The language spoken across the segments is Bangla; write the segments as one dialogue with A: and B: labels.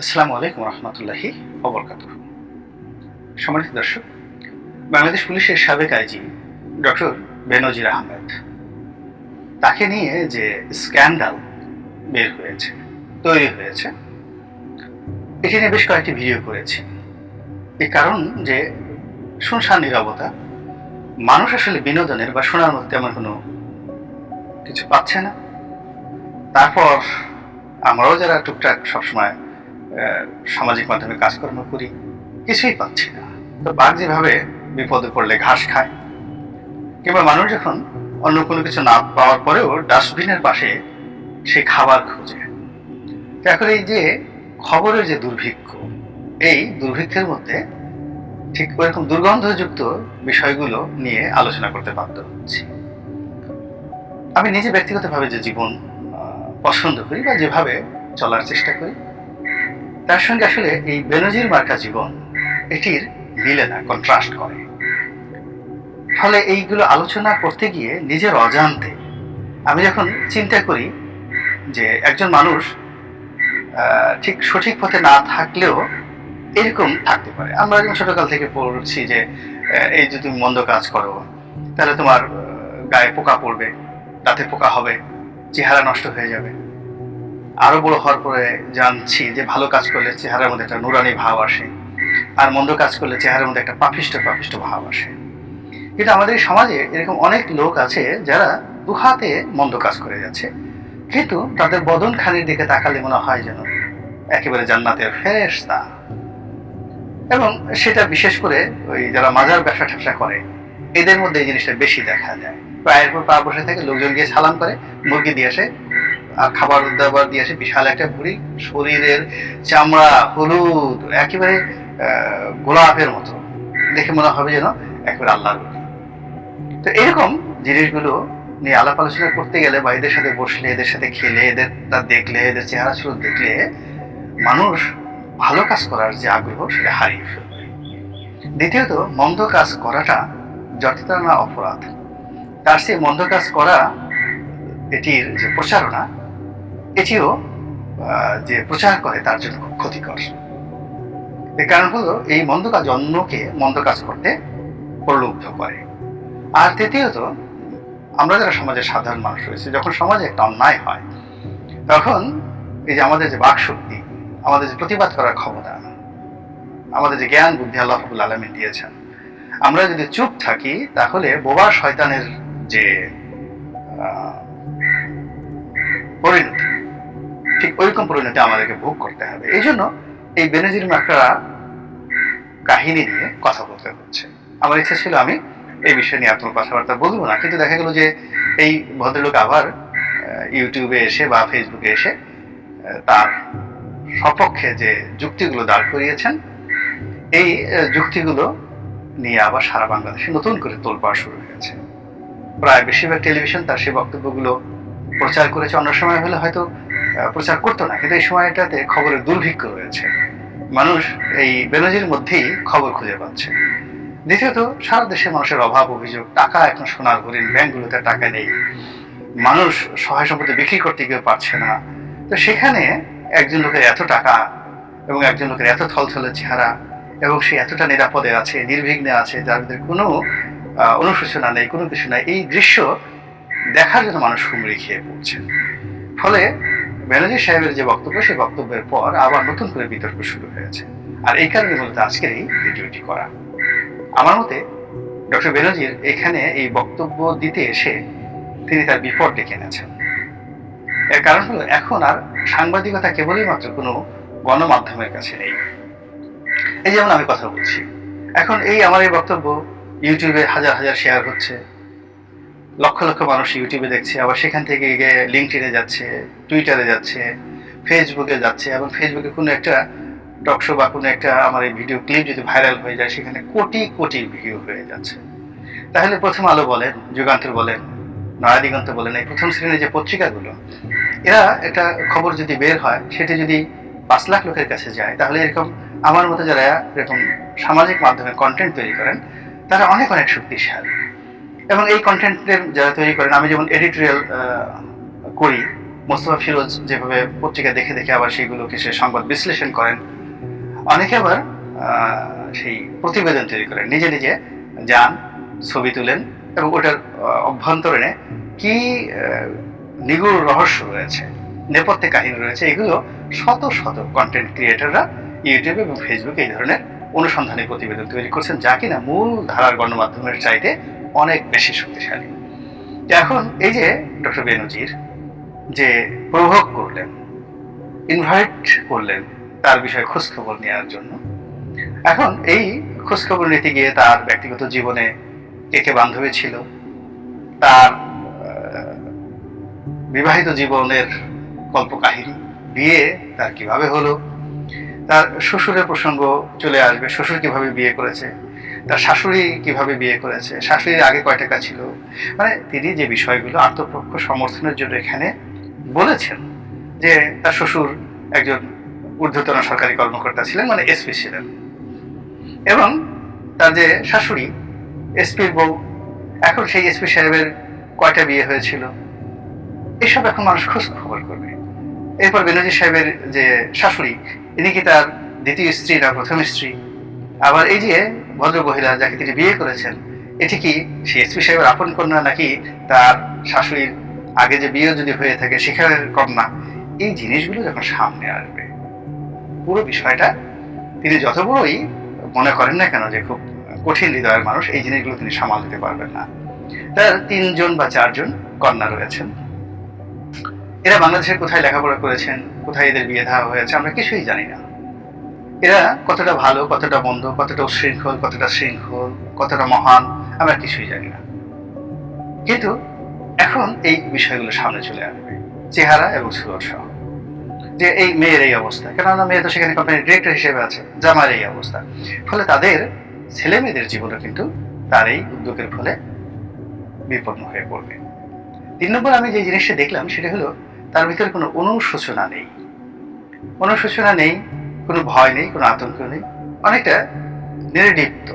A: আসসালামু আলাইকুম রহমতুল্লাহি ওবরকাতুহু। সম্মানিত দর্শক, বাংলাদেশ পুলিশের সাবেক আইজি ডক্টর বেনজির আহমেদ, তাকে নিয়ে যে স্ক্যান্ডাল বের হয়েছে, তৈরি হয়েছে, এটি নিয়ে বেশ কয়েকটি ভিডিও করেছি। এর কারণ যে শুনশান নীরবতা, মানুষ আসলে বিনোদনের বা শোনার মতো তেমন কোনো কিছু পাচ্ছে না। তারপর আমরাও যারা টুকটাক সবসময় সামাজিক মাধ্যমে কাজকর্ম করি, কিছুই পাচ্ছি না। তো বাঘ যেভাবে বিপদে পড়লে ঘাস খায়, কিংবা মানুষ যখন অন্য কোনো কিছু না পাওয়ার পরেও ডাস্টবিনের পাশে সে খাবার খোঁজে, তো এখন এই যে খবরের যে দুর্ভিক্ষ, এই দুর্ভিক্ষের মধ্যে ঠিক ওইরকম দুর্গন্ধযুক্ত বিষয়গুলো নিয়ে আলোচনা করতে বাধ্য হচ্ছি। আমি নিজে ব্যক্তিগতভাবে যে জীবন পছন্দ করি বা যেভাবে চলার চেষ্টা করি, তার সঙ্গে আসলে এই বেনজির মার্কা জীবন এটির মিলে না, কন্ট্রাস্ট করে। ফলে এইগুলো আলোচনা করতে গিয়ে নিজের অজান্তে আমি যখন চিন্তা করি যে একজন মানুষ ঠিক সঠিক পথে না থাকলেও এরকম থাকতে পারে। আমরা যখন ছোটকাল থেকে পড়ছি যে এই যে তুমি মন্দ কাজ করো তাহলে তোমার গায়ে পোকা পড়বে, দাঁতে পোকা হবে, চেহারা নষ্ট হয়ে যাবে। আরো বড় হওয়ার পরে জানছি যে ভালো কাজ করলে চেহারার মধ্যে একটা নুরানি ভাব আসে, আর মন্দ কাজ করলে চেহারার মধ্যে একটা পাপিষ্ট পাপিষ্ট ভাব আসে। কিন্তু আমাদের সমাজে এরকম অনেক লোক আছে যারা দুহাতে মন্দ কাজ করে যাচ্ছে, কিন্তু তাদের বদন খানির দিকে তাকালে মনে হয় যেন একেবারে জান্নাতের ফেরেশতা। এবং সেটা বিশেষ করে ওই যারা মাজার ব্যবসা ট্যাবসা করে, এদের মধ্যে এই জিনিসটা বেশি দেখা যায়। পায়ের পর পা বসে থাকে, লোকজন গিয়ে সালাম করে, মুরগি দিয়ে আসে আর খাবার দাবার দিয়ে আসে, বিশাল একটা বুড়ি, শরীরের চামড়া হলুদ, একেবারে গোলাপের মতো, দেখে মনে হবে যেন একেবারে আল্লাহর। তো এরকম জিনিসগুলো নিয়ে আলাপ আলোচনা করতে গেলে বা এদের সাথে বসলে, এদের সাথে খেলে, এদের দেখলে, এদের চেহারা সুরত দেখলে মানুষ ভালো কাজ করার যে আগ্রহ সেটা হারিয়ে ফেলবে। দ্বিতীয়ত, মন্দ কাজ করাটা যতটা না অপরাধ, তার চেয়ে মন্দ কাজ করা, এটির যে প্রচারণা, এটিও যে প্রচার করে তার জন্য খুব ক্ষতিকর। এর কারণ হলো এই মন্দ কাজ অন্যকে মন্দ কাজ করতে প্রলুব্ধ করে। আর তৃতীয়ত, আমরা যারা সমাজের সাধারণ মানুষ রয়েছে, যখন সমাজে একটা অন্যায় হয় তখন এই যে আমাদের যে বাক শক্তি, আমাদের যে প্রতিবাদ করার ক্ষমতা, আমাদের যে জ্ঞান বুদ্ধি আল্লাহ রাব্বুল আলামিন দিয়েছেন, আমরা যদি চুপ থাকি তাহলে বোবা শয়তানের যে পরিণতি, ঠিক ওইরকম পরিণতি আমাদেরকে ভোগ করতে হবে। এই জন্য এই বেনজির মার্কা কাহিনী নিয়ে কথা বলতে হচ্ছে। আমার ইচ্ছা ছিল আমি এই বিষয় নিয়ে আপনার কথাবার্তা বলবো না, কিন্তু দেখা গেল যে এই ভদ্রলোক আবার ইউটিউবে এসে বা ফেসবুকে এসে তার সপক্ষে যে যুক্তিগুলো দাঁড় করিয়েছেন, এই যুক্তিগুলো নিয়ে আবার সারা বাংলাদেশে নতুন করে তোলপাড় শুরু হয়েছে। প্রায় বেশিরভাগ টেলিভিশন তার সেই বক্তব্যগুলো প্রচার করেছে। অন্য সময় হলে হয়তো প্রচার করতো না, কিন্তু এই সময়টাতে খবরের দুর্ভিক্ষ রয়েছে, মানুষ এই বেনজির মধ্যেই খবর খুঁজে পাচ্ছে। দ্বিতীয়ত, সারা দেশে মানুষের অভাব, অভিযোগ, টাকা এখন সোনার হরিণ, ব্যাংকগুলোতে টাকা নেই, মানুষ সহায় সম্পত্তি বিক্রি করতে গিয়ে পারছে না। তো সেখানে একজন লোকের এত টাকা এবং একজন লোকের এত থলথলে চেহারা এবং সে এতটা নিরাপদে আছে, নির্বিঘ্নে আছে, যার মধ্যে কোনো অনুশোচনা নেই, কোনো কিছু নাই, এই দৃশ্য দেখার জন্য মানুষ হুমড়ি খেয়ে পড়ছে। ফলে বেনজির সাহেবের যে বক্তব্য, সেই বক্তব্যের পর আবার নতুন করে বিতর্ক শুরু হয়েছে। আর এই কারণে মূলত আজকের এই ভিডিওটি করা। আমার মতে ডক্টর বেনজির এখানে এই বক্তব্য দিতে এসে তিনি তার বিপদ ডেকে এনেছেন। এর কারণ হলো এখন আর সাংবাদিকতা কেবলই মাত্র কোনো গণমাধ্যমের কাছে নেই। এই যেমন আমি কথা বলছি, এখন এই আমার এই বক্তব্য ইউটিউবে হাজার হাজার শেয়ার হচ্ছে, লক্ষ লক্ষ মানুষ ইউটিউবে দেখছে, আবার সেখান থেকে গিয়ে লিঙ্কডইনে যাচ্ছে, টুইটারে যাচ্ছে, ফেসবুকে যাচ্ছে, এবং ফেসবুকে কোনো একটা টক শো বা কোনো একটা আমার এই ভিডিও ক্লিপ যদি ভাইরাল হয়ে যায়, সেখানে কোটি কোটি ভিউ হয়ে যাচ্ছে। তাহলে প্রথম আলো বলেন, যুগান্তর বলেন, নয়া দিগন্ত বলেন, এই প্রথম শ্রেণীর যে পত্রিকাগুলো, এরা একটা খবর যদি বের হয়, সেটি যদি 5 লাখ লোকের কাছে যায়, তাহলে এরকম আমার মতো যারা এরকম সামাজিক মাধ্যমে কন্টেন্ট তৈরি করেন, তারা অনেক অনেক শক্তিশালী। এবং এই কন্টেন্টের যারা তৈরি করেন, আমি যেমন এডিটোরিয়াল করি, মোস্তফা ফিরোজ যেভাবে পত্রিকা দেখে দেখে আবার সেইগুলোকে সে সংবাদ বিশ্লেষণ করেন, অনেকে আবার সেই প্রতিবেদন তৈরি করেন, নিজে নিজে যান, ছবি তুলেন এবং ওটার অভ্যন্তরীণে কি নিগূঢ় রহস্য রয়েছে, নেপথ্যে কাহিনী রয়েছে, এগুলো শত শত কন্টেন্ট ক্রিয়েটররা ইউটিউব এবং ফেসবুকে এই ধরনের অনুসন্ধানী প্রতিবেদন তৈরি করছেন, যা কিনা মূল ধারার গণমাধ্যমের চাইতে অনেক বেশি শক্তিশালী। এখন এই যে ডক্টর বেনজির যে প্রভোগ করলেন, ইনভাইট করলেন তার বিষয়ে খোঁজখবর নেওয়ার জন্য, এখন এই খোঁজখবর নিতে গিয়ে তার ব্যক্তিগত জীবনে কে কে বান্ধবী ছিল, তার বিবাহিত জীবনের কল্পকাহিনী, বিয়ে তার কিভাবে হলো, তার শ্বশুরের প্রসঙ্গ চলে আসবে, শ্বশুর কিভাবে বিয়ে করেছে, তার শাশুড়ি কিভাবে বিয়ে করেছে, শাশুড়ির আগে কয় টাকা ছিল, মানে তিনি যে বিষয়গুলো আত্মপক্ষ সমর্থনের জন্য এখানে বলেছেন, যে তার শ্বশুর একজন ঊর্ধ্বতন সরকারি কর্মকর্তা ছিলেন, মানে এসপি ছিলেন, এবং তার যে শাশুড়ি এসপির বউ, এখন সেই এসপি সাহেবের কয়টা বিয়ে হয়েছিল, এসব এখন মানুষ খোঁজ খবর করবে। এরপর বেনজির সাহেবের যে শাশুড়ি, ইনি কি তার দ্বিতীয় স্ত্রী না প্রথম স্ত্রী, আবার এই যে ভদ্র মহিলা যাকে তিনি বিয়ে করেছেন, এটি কি সেই এসপি সাহেবের আপন কন্যা নাকি তার শাশুড়ির আগে যে বিয়ে যদি হয়ে থাকে সেখানের কন্যা, এই জিনিসগুলো যখন সামনে আসবে, পুরো বিষয়টা তিনি যত বড়ই মনে করেন না কেন যে খুব কঠিন হৃদয়ের মানুষ, এই জিনিসগুলো তিনি সামাল দিতে পারবেন না। তার 3জন বা 4জন কন্যা রয়েছেন, এরা বাংলাদেশের কোথায় লেখাপড়া করেছেন, কোথায় এদের বিয়ে দেওয়া হয়েছে আমরা কিছুই জানি না। এরা কতটা ভালো, কতটা মন্দ, কতটা উশৃঙ্খল, কতটা শৃঙ্খল, কতটা মহান, আমরা কিছুই জানি না। কিন্তু এখন এই বিষয়গুলো সামনে চলে আসবে, চেহারা এবং সুরত সহ, যে এই মেয়ের এই অবস্থা, কেননা মেয়ে তো সেখানে কোম্পানির ডিরেক্টর হিসেবে আছে, জামার এই অবস্থা, ফলে তাদের ছেলে মেয়েদের জীবনও কিন্তু তার এই উদ্যোগের ফলে বিপন্ন হয়ে পড়বে। 3 নম্বর আমি যে জিনিসটা দেখলাম সেটা হলো তার ভিতরে কোনো অনুশোচনা নেই, অনুশোচনা নেই, কোনো ভয় নেই, কোনো আতঙ্ক নেই, অনেকটা নির্লিপ্ত,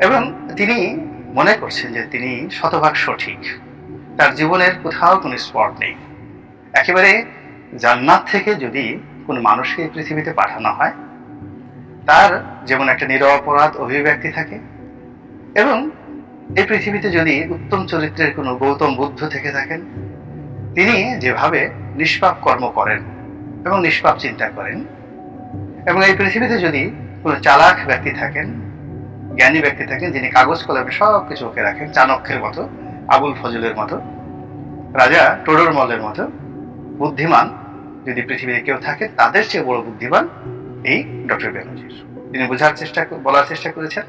A: এবং তিনি মনে করছেন যে তিনি শতভাগ সঠিক, তার জীবনের কোথাও কোনো স্পট নেই। একেবারে জান্নাত থেকে যদি কোনো মানুষকে পৃথিবীতে পাঠানো হয়, তার যেমন একটা নিরপরাধ অভিব্যক্তি থাকে, এবং এই পৃথিবীতে যদি উত্তম চরিত্রের কোনো গৌতম বুদ্ধ থেকে থাকেন, তিনি যেভাবে নিষ্পাপ কর্ম করেন এবং নিষ্পাপ চিন্তা করেন, এবং এই পৃথিবীতে যদি কোনো চালাক ব্যক্তি থাকেন, জ্ঞানী ব্যক্তি থাকেন, যিনি কাগজ কলমে সব কিছু ওকে রাখেন, চাণক্যের মতো, আবুল ফজলের মতো, রাজা টোডরমলের মতো বুদ্ধিমান যদি পৃথিবীতে কেউ থাকে, তাদের চেয়ে বড় বুদ্ধিমান এই ডক্টর বেনজির। তিনি বলার চেষ্টা করেছেন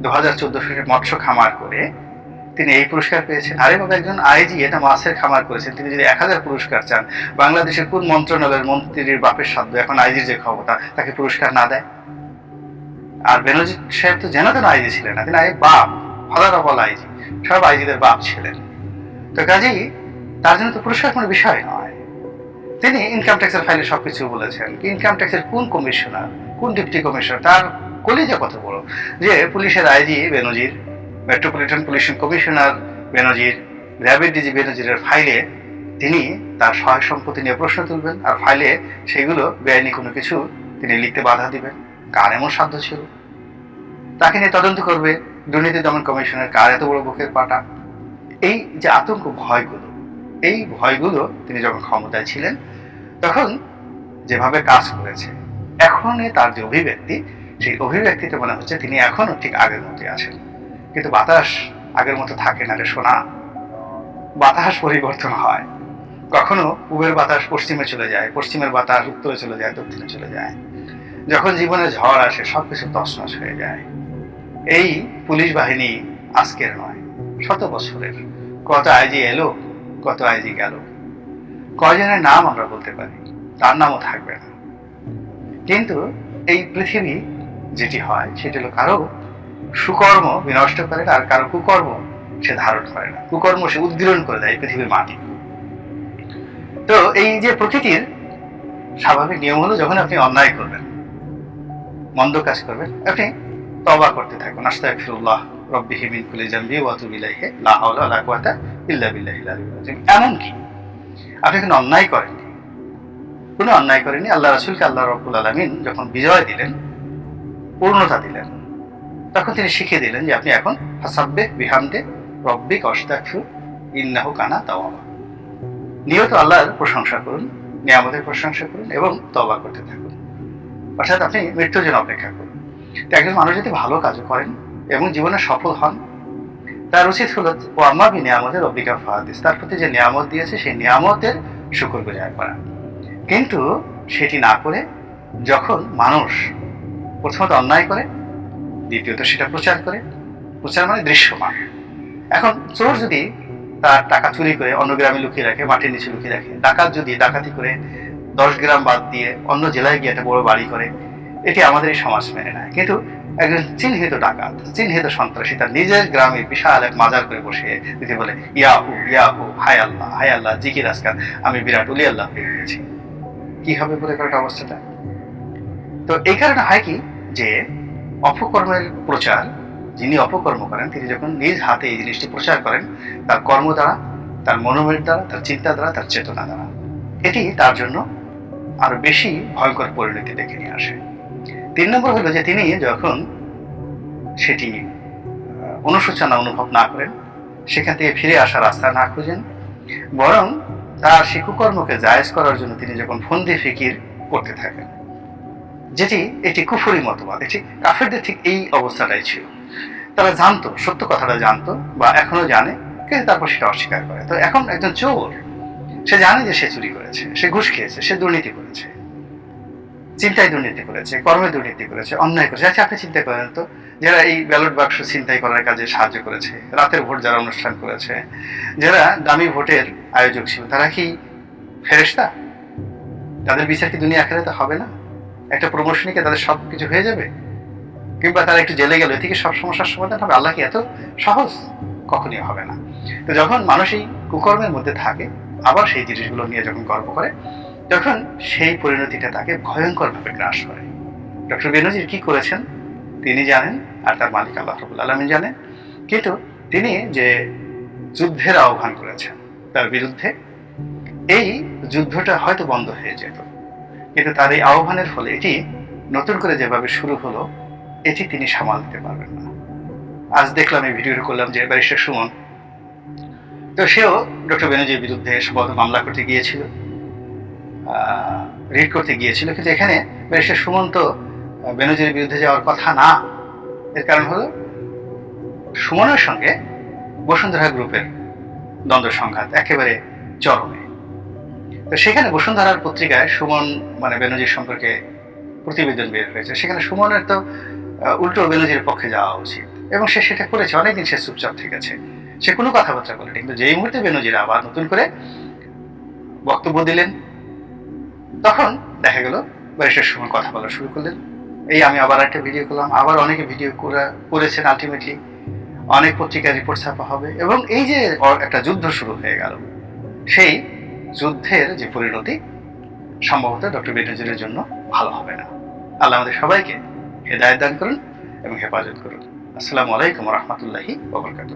A: 2014 সালে মৎস্য খামার করে তিনি এই পুরস্কার পেয়েছেন। আরে বাবা, একজন আইজি এটা মাছের খামার করেছেন, তিনি যদি 1000 পুরস্কার চান, বাংলাদেশের কোন মন্ত্রণালয়ের মন্ত্রীর বাপের সাধ্য এখন আইজির যে ক্ষমতা তাকে পুরস্কার না দেয়? আর বেনজির সাহেব তো যেন তেন আইজি ছিলেন না, তিনি বাপ, ফাদার অফ অল আইজি, সব আইজিদের বাপ ছিলেন। তো কাজেই তার জন্য তো পুরস্কার কোনো বিষয় নয়। তিনি ইনকাম ট্যাক্সের ফাইলে সবকিছু বলেছেন, ইনকাম ট্যাক্সের কোন কমিশনার, কোন ডিপ্টি কমিশনার, তার কলিজা কত বড়, যে পুলিশের আইজি বেনজির, মেট্রোপলিটন পুলিশের কমিশনার বেনজির, র্যাবের ডিজি বেনজিরের ফাইলে তিনি তার সহায় সম্পত্তি নিয়ে প্রশ্ন তুলবেন, আর ফাইলে সেগুলো বেআইনি কোনো কিছু তিনি লিখতে বাধা দিবেন। কার এমন সাধ্য ছিল? তাকে নিয়ে তদন্ত করবে দুর্নীতি দমন কমিশনের, কার এত বড় বুকের পাটা? এই যে আতঙ্ক, ভয়গুলো, এই ভয়গুলো তিনি যখন ক্ষমতায় ছিলেন তখন যেভাবে কাজ করেছে, এখন তার যে অভিব্যক্তি, সেই অভিব্যক্তিতে মনে হচ্ছে তিনি এখনো ঠিক আগের মতোই আছেন। কিন্তু বাতাস আগের মতো থাকে না রে সোনা, বাতাস পরিবর্তন হয়, কখনো পূবের বাতাস পশ্চিমে চলে যায়, পশ্চিমের বাতাস উত্তরে চলে যায়, দক্ষিণে চলে যায়। যখন জীবনে ঝড় আসে সবকিছু তছনছ হয়ে যায়। এই পুলিশ বাহিনী আজকের নয়, শত বছরের। কত আইজি এলো, কত আইজি গেল, কয়জনের নাম আমরা বলতে পারি, তার নামও থাকবে না। কিন্তু এই পৃথিবী যেটি হয় সেটি হলো কারো সুকর্ম বিনষ্ট করে আর কারো কুকর্ম সে ধারণ করে না, কুকর্ম সে উদ্গীরণ করে দেয় পৃথিবীর মাটি। তো এই যে প্রকৃতির স্বাভাবিক নিয়ম হলো, যখন আপনি অন্যায় করবেন, মন্দ কাজ করবেন, আপনি তওবা করতে থাকুন, আস্তাগফিরুল্লাহ রব্বিহি মিন কুল্লি যামবি ওয়া আতুবু ইলাইহি লা হাওলা ওয়ালা কুওয়াতা ইল্লা বিল্লাহিল আলিয়্যিল আযীম। এমনকি আপনি কোনো অন্যায় করেননি, কোনো অন্যায় করেননি। আল্লাহ রাসূলকে আল্লাহ রাব্বুল আলামিন যখন বিজয় দিলেন, পূর্ণতা দিলেন, তখন তিনি শিখিয়ে দিলেন যে আপনি এখন ফাসাব্বিহ বিহামদি রব্বিকা ওয়াস্তাগফির ইন্নাহু কানা তাওয়াবা। নিয়ত আল্লাহর প্রশংসা করুন, নিয়ামতের প্রশংসা করুন এবং তওবা করতে থাকুন। অর্থাৎ আপনি মৃত্যুর জন্য অপেক্ষা করুন। তো একজন মানুষ যদি ভালো কাজ করেন এবং জীবনে সফল হন, তার উচিত হলো ও আম্মা বি নিয়ামতের রব্বিকা ফাহাদিস, তার প্রতি যে নিয়ামত দিয়েছে সেই নিয়ামতের শুকরগুজার করা। কিন্তু সেটি না করে যখন মানুষ প্রথমত অন্যায় করে, দ্বিতীয়ত সেটা প্রচার করে, প্রচার মানে দৃশ্যমান। এখন চোর যদি তার টাকা চুরি করে অন্য গ্রামে লুকিয়ে রাখে, মাটির নিচে লুকিয়ে রাখে, ডাকাত যদি ডাকাতি করে 10 গ্রাম বাদ দিয়ে অন্য জেলায় গিয়ে একটা বড় বাড়ি করে, এটি আমাদের এই সমাজ মেনে নেয়। কিন্তু একজন চিহ্নিত ডাকাত, চিহ্নিত সন্ত্রাসী তার নিজের গ্রামে বিশাল এক মাজার করে বসে যদি বলে ইয়াহু ইয়াহু হায় আল্লাহ জিকির আজকাল আমি বিরাট উলি আল্লাহ হয়ে গিয়েছি, কি হবে বলে একটা অবস্থাটা? তো এই কারণে হয় কি যে অপকর্মের প্রচার, যিনি অপকর্ম করেন তিনি যখন নিজ হাতে এই জিনিসটি প্রচার করেন, তার কর্ম দ্বারা, তার মনোমের দ্বারা, তার চিন্তা দ্বারা, তার চেতনা দ্বারা, এটি তার জন্য আরো বেশি ভয়ঙ্কর পরিণতি ডেকে নিয়ে আসে। 3 নম্বর হলো যে তিনি যখন সেটি অনুশোচনা অনুভব না করেন, সেখান থেকে ফিরে আসার রাস্তা না খুঁজেন, বরং তার সেই কুকর্মকে জায়েজ করার জন্য তিনি যখন ফন্দি ফিকির করতে থাকেন, যেটি এটি কুফরি মতবাদ, এটি কাফেরদের ঠিক এই অবস্থাটাই ছিল। তারা জানতো, সত্য কথাটা জানতো বা এখনো জানে, কিন্তু তারপর সেটা অস্বীকার করে। তো এখন একজন চোর, সে জানে যে সে চুরি করেছে, সে ঘুষ খেয়েছে, সে দুর্নীতি করেছে, চিন্তায় দুর্নীতি করেছে, কর্মে দুর্নীতি করেছে, অন্যায় করেছে। আচ্ছা আপনি চিন্তা করেন তো, যারা এই ব্যালট বাক্স ছিনতাই করার কাজে সাহায্য করেছে, রাতের ভোট যারা অনুষ্ঠান করেছে, যারা দামি ভোটের আয়োজক ছিল, তারা কি ফেরেশতা? তাদের বিচার কি দুনিয়া আখিরাতে হবে না? একটা প্রমোশনিকে তাদের সব কিছু হয়ে যাবে? কিংবা তারা একটু জেলে গেল, এদিকে সব সমস্যার সমাধান হবে? আল্লাহ কি এত সহজ? কখনই হবে না। তো যখন মানুষ এই কুকর্মের মধ্যে থাকে, আবার সেই জিনিসগুলো নিয়ে যখন গর্ব করে, তখন সেই পরিণতিটা তাকে ভয়ঙ্করভাবে গ্রাস করে। ডক্টর বেনজির কি করেছেন তিনি জানেন, আর তার মালিক আল্লাহ রাব্বুল আলামিন জানেন। কিন্তু তিনি যে যুদ্ধের আহ্বান করেছেন তার বিরুদ্ধে, এই যুদ্ধটা হয়তো বন্ধ হয়ে যেত, কিন্তু তার এই আহ্বানের ফলে এটি নতুন করে যেভাবে শুরু হলো, এটি তিনি সামাল দিতে পারবেন না। আজ দেখলাম এই ভিডিওটা করলাম যে ব্যারিস্টার সুমন, তো সেও ডক্টর বেনজির বিরুদ্ধে সম্ভবত মামলা করতে গিয়েছিল, রিট করতে গিয়েছিল। কিন্তু এখানে ব্যারিস্টার সুমন তো বেনজিরের বিরুদ্ধে যাওয়ার কথা না। এর কারণ হলো সুমনের সঙ্গে বসুন্ধরা গ্রুপের দ্বন্দ্ব সংঘাত একেবারে চরমে। তো সেখানে বসুন্ধরার পত্রিকায় সুমন মানে বেনজির সম্পর্কে প্রতিবেদন বের হয়েছে। সেখানে সুমনের তো উল্টো বেনজির পক্ষে যাওয়া উচিত, এবং সে সেটা করেছে। অনেকদিন সে চুপচাপ থেকেছে, সে কোনো কথাবার্তা বলেনি। কিন্তু যেই মুহূর্তে বেনজির আবার নতুন করে বক্তব্য দিলেন, তখন দেখা গেল ব্যারিস্টার সুমন কথা বলা শুরু করলেন। এই আমি আবার একটা ভিডিও করলাম, আবার অনেকে ভিডিও করেছেন, আলটিমেটলি অনেক পত্রিকার রিপোর্ট ছাপা হবে, এবং এই যে একটা যুদ্ধ শুরু হয়ে গেল, সেই যুদ্ধের যে পরিণতি সম্ভবত ডক্টর বেনজিরের জন্য ভালো হবে না। আল্লাহ আমাদের সবাইকে হেদায়েত দান করুন এবং হেফাজত করুন। আসসালামু আলাইকুম ওয়া রাহমাতুল্লাহি ওয়া বারাকাতুহু।